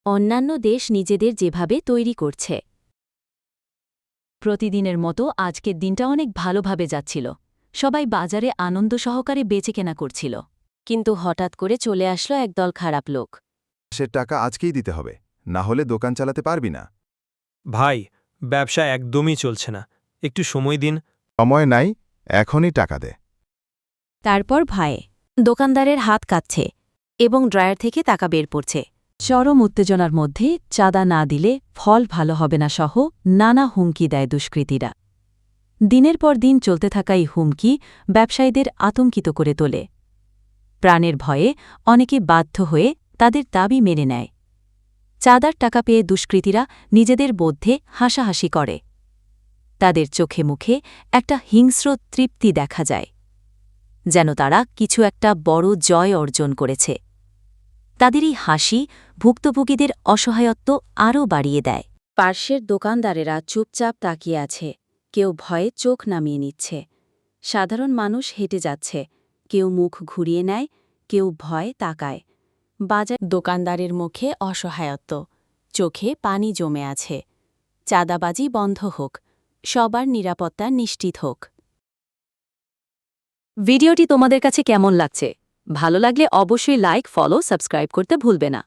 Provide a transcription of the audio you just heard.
অন্যান্য দেশ নিজেদের যেভাবে তৈরি করছে। প্রতিদিনের মতো আজকের দিনটা অনেক ভালোভাবে যাচ্ছিল। সবাই বাজারে আনন্দ সহকারে বেচেকেনা করছিল। কিন্তু হঠাৎ করে চলে আসলো একদল খারাপ লোক। সে টাকা আজকেই দিতে হবে, না হলে দোকান চালাতে পারবি না। ভাই, ব্যবসা একদমই চলছে না, একটু সময় দিন। সময় নাই, এখনই টাকা দে। তারপর ভয়ে দোকানদারের হাত কাঁপছে এবং ড্রয়ার থেকে টাকা বের পড়ছে। চরম উত্তেজনার মধ্যে চাঁদা না দিলে ফল ভালো হবে না সহ নানা হুমকি দেয় দুষ্কৃতীরা। দিনের পর দিন চলতে থাকা এই হুমকি ব্যবসায়ীদের আতঙ্কিত করে তোলে। প্রাণের ভয়ে অনেকে বাধ্য হয়ে তাদের দাবি মেনে নেয়। চাঁদার টাকা পেয়ে দুষ্কৃতীরা নিজেদের মধ্যে হাসাহাসি করে। তাদের চোখে মুখে একটা হিংস্র তৃপ্তি দেখা যায়, যেন তারা কিছু একটা বড় জয় অর্জন করেছে। তাদের এই হাসি ভুক্তভোগীদের অসহায়ত্ব আরও বাড়িয়ে দেয়। পার্শ্বের দোকানদারেরা চুপচাপ তাকিয়ে আছে, কেউ ভয়ে চোখ নামিয়ে নিচ্ছে। সাধারণ মানুষ হেঁটে যাচ্ছে, কেউ মুখ ঘুরিয়ে নেয়, কেউ ভয়ে তাকায়। বাজার দোকানদারের মুখে অসহায়ত্ব, চোখে পানি জমে আছে। চাঁদাবাজি বন্ধ হোক, সবার নিরাপত্তা নিশ্চিত হোক। ভিডিওটি তোমাদের কাছে কেমন লাগছে? ভালো লাগলে অবশ্যই লাইক, ফলো, সাবস্ক্রাইব করতে ভুলবে না।